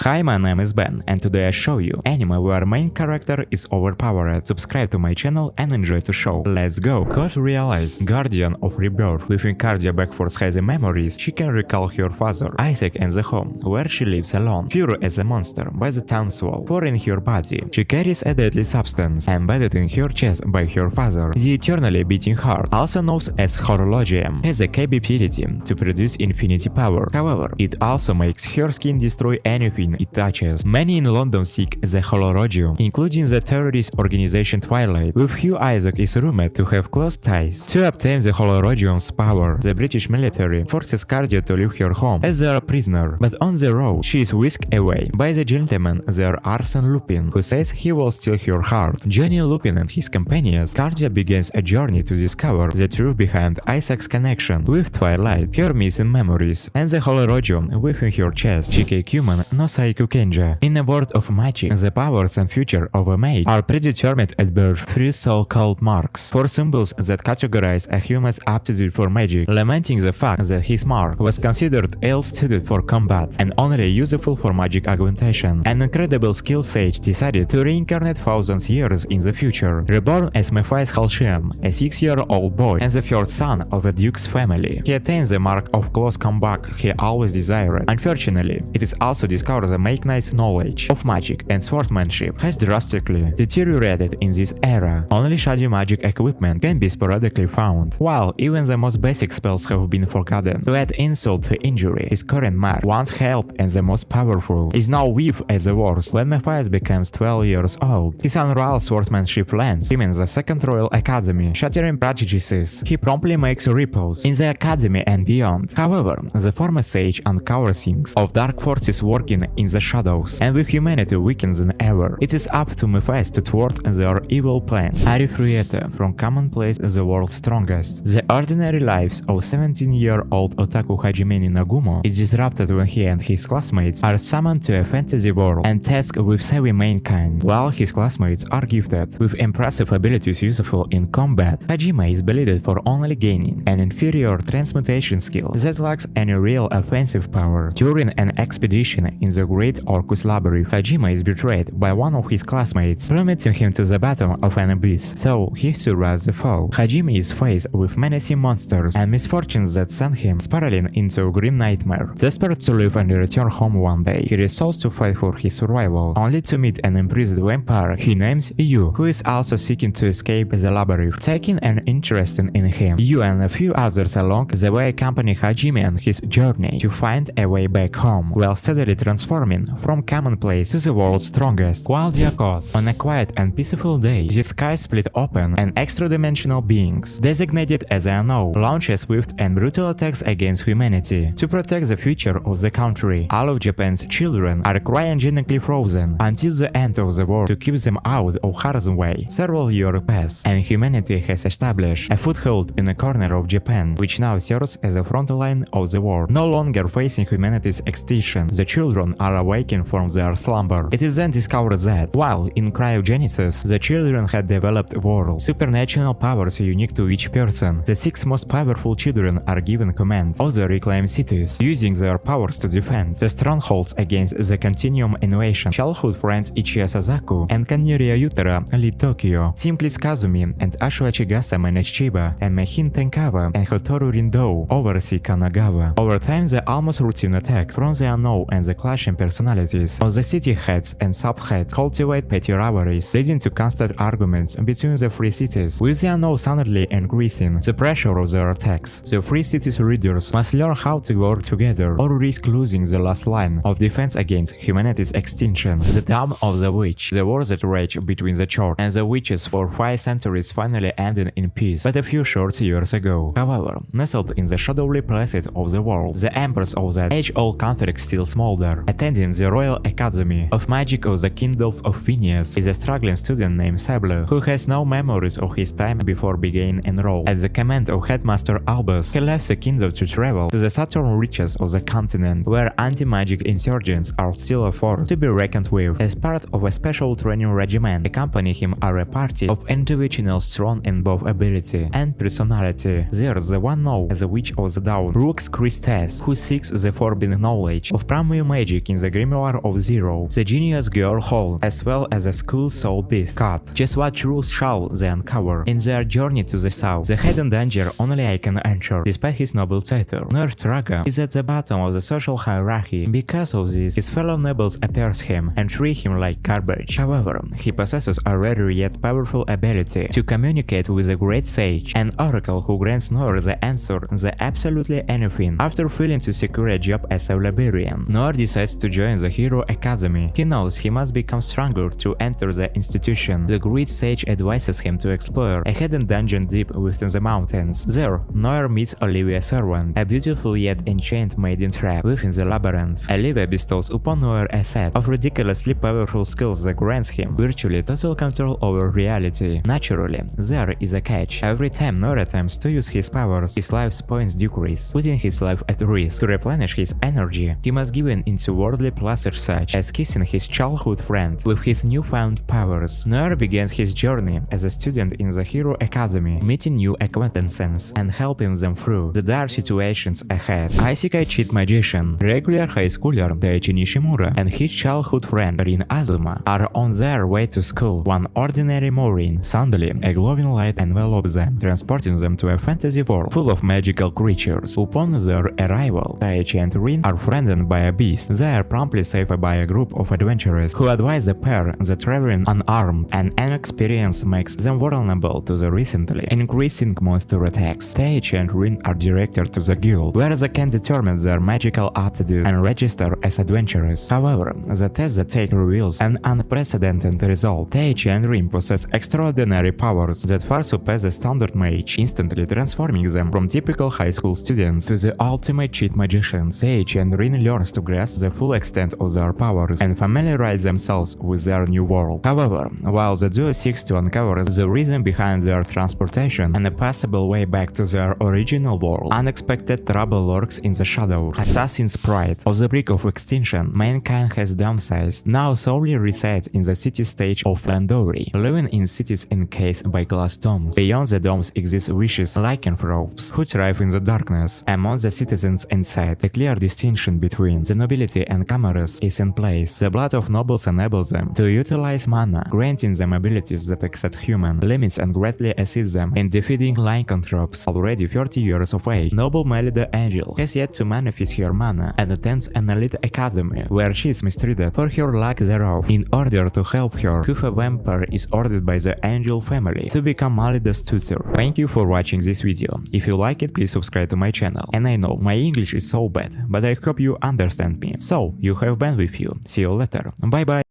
Hi, my name is Ben, and today I show you anime where main character is overpowered. Subscribe to my channel and enjoy the show. Let's go! Code realize Guardian of Rebirth. Within Cardia Backforce has memories, she can recall her father, Isaac, and the home, where she lives alone. Pure as a monster by the town's wall, for in her body. She carries a deadly substance, embedded in her chest by her father. The eternally beating heart, also known as horologium, has a capability to produce infinity power. However, it also makes her skin destroy anything it touches. Many in London seek the horologium, including the terrorist organization Twilight, with who Isaac is rumored to have close ties. To obtain the horologium's power, the British military forces Cardia to leave her home as their prisoner, but on the road she is whisked away by the gentleman their Arsene Lupin, who says he will steal her heart. Johnny Lupin and his companions, Cardia begins a journey to discover the truth behind Isaac's connection with Twilight, her missing memories, and the horologium within her chest. GK no Saiku Kenja. In a world of magic, the powers and future of a mage are predetermined at birth through so-called marks, for symbols that categorize a human's aptitude for magic, lamenting the fact that his mark was considered ill-suited for combat and only useful for magic augmentation. An incredible skill sage decided to reincarnate thousands years in the future. Reborn as Matthias Halshem, a 6-year-old boy and the third son of a duke's family, he attains the mark of close combat he always desired. Unfortunately, it is also discovered that Make Knight's knowledge of magic and swordsmanship has drastically deteriorated in this era. Only shoddy magic equipment can be sporadically found, while even the most basic spells have been forgotten. To add insult to injury, his current mark, once held as the most powerful, is now weak at the worst. When Matthias becomes 12 years old, his unrivaled swordsmanship lands him in the Second Royal Academy, shattering prejudices. He promptly makes ripples in the academy and beyond. However, the former sage uncovers things of dark forces working in the shadows, and with humanity weakened than ever, it is up to Matthias to thwart their evil plans. Arifrieta, from commonplace the world's strongest. The ordinary lives of 17-year-old otaku Hajime Nagumo is disrupted when he and his classmates are summoned to a fantasy world and tasked with saving mankind. While his classmates are gifted with impressive abilities useful in combat, Hajime is believed for only gaining an inferior transmutation skill that lacks any real offensive power. During an expedition in the Great Orcus Labyrinth, Hajime is betrayed by one of his classmates, plummeting him to the bottom of an abyss, so he survives the fall. Hajime is faced with menacing monsters and misfortunes that send him spiraling into a grim nightmare. Desperate to live and return home one day, he resolves to fight for his survival, only to meet an imprisoned vampire he names Yu, who is also seeking to escape the labyrinth. Taking an interest in him, Yu and a few others along the way accompany Hajime on his journey to find a way back home, while steadily transforming from commonplace to the world's strongest. Qualdia Code. On a quiet and peaceful day, the sky split open and extra-dimensional beings, designated as Unknown, launch swift and brutal attacks against humanity. To protect the future of the country, all of Japan's children are cryogenically frozen until the end of the war to keep them out of harm's way. Several years pass, and humanity has established a foothold in a corner of Japan, which now serves as a front line of the war. No longer facing humanity's extinction, the children are awakened from their slumber. It is then discovered that, while in cryogenesis, the children had developed world supernatural powers unique to each person. The 6 most powerful children are given command of the reclaimed cities, using their powers to defend the strongholds against the Continuum invasion. Childhood friends Ichiya Sazaku and Kaniria Yutara lead Tokyo. Simplis Kazumi and Ashua Chigasa manage Chiba, and Mehin Tenkawa and Hotoru Rindo oversee Kanagawa. Over time, the almost routine attacks from the unknown and the clashing personalities of the city heads and sub-heads cultivate petty rivalries, leading to constant arguments between the 3 cities, with the unknown suddenly increasing the pressure of their attacks. The 3 cities' leaders must learn how to work together or risk losing the last line of defense against humanity's extinction. The Dam of the Witch. The war that raged between the church and the witches for 5 centuries finally ended in peace but a few short years ago. However, nestled in the shadowy places of the world, the embers of that age-old conflict still smolder. Attending the Royal Academy of Magic of the Kingdom of Phineas is a struggling student named Sable, who has no memories of his time before being enrolled. At the command of Headmaster Albus, he left the kingdom to travel to the southern reaches of the continent, where anti-magic insurgents are still a force to be reckoned with. As part of a special training regimen, accompany him are a party of individuals strong in both ability and personality. There's the one known as the Witch of the Dawn, Brooks Christes, who seeks the forbidden knowledge of primary magic in the grimoire of Zero, the genius girl holds, as well as a school soul beast, Cut. Just what truth shall they uncover? In their journey to the south, the hidden danger only I can enter, despite his noble title. Nerd Raga is at the bottom of the social hierarchy. Because of this, his fellow nobles appears him and treat him like garbage. However, he possesses a rare yet powerful ability to communicate with a great sage, an oracle who grants Noir the answer to absolutely anything. After failing to secure a job as a librarian, Noir decides to join the Hero Academy. He knows he must become stronger to enter the institution. The great sage advises him to explore a hidden dungeon deep within the mountains. There, Noir meets Olivia Servant, a beautiful yet enchant maiden trap within the labyrinth. Olivia bestows upon Noir a set of ridiculously powerful skills that grants him virtually total control over reality. Naturally, there is a catch. Every time Noir attempts to use his powers, his life's points decrease, putting his life at risk. To replenish his energy, he must give in into worldly pleasures such as kissing his childhood friend. With his newfound powers, Noir begins his journey as a student in the Hero Academy, meeting new acquaintances and helping them through the dire situations ahead. Isekai cheat magician, regular high schooler Daichi Nishimura and his childhood friend Rin Azuma are on their way to school. One ordinary morning, suddenly a glowing light envelops them, transporting them to a fantasy world full of magical creatures. Upon their arrival, Daichi and Rin are threatened by a beast. They are promptly saved by a group of adventurers who advise the pair that traveling unarmed and inexperienced makes them vulnerable to the recently increasing monster attacks. Daichi and Rin are directed to the guild, where they can determine their magical aptitude and register as adventurers. However, the test they take reveals an unprecedented result. Daichi and Rin possess extraordinary powers that far surpass the standard mage, instantly transforming them from typical high school students to the ultimate cheat magicians. Daichi and Rin learns to grasp the full extent of their powers and familiarize themselves with their new world. However, while the duo seeks to uncover the reason behind their transportation and a possible way back to their original world, unexpected trouble lurks in the shadows. Assassin's Pride of the brink of extinction, mankind has downsized, now solely resides in the city stage of Landori, living in cities encased by glass domes. Beyond the domes exist vicious lycanthropes who thrive in the darkness. Among the citizens inside, a clear distinction between the nobility and commoners is in place. The blood of nobles enables them to utilize mana, granting them abilities that exceed human limits and greatly assist them in defeating lycanthropes. Already 30 years of age, noble Melida Angel has yet to manifest her mana and attends an elite academy where she is mistreated for her lack thereof. In order to help her, Kufa Vampire is ordered by the Angel family to become Melida's tutor. Thank you for watching this video. If you like it, please subscribe to my channel. And I know my English is so bad, but I hope you understand me. So, you have been with you. See you later. Bye bye.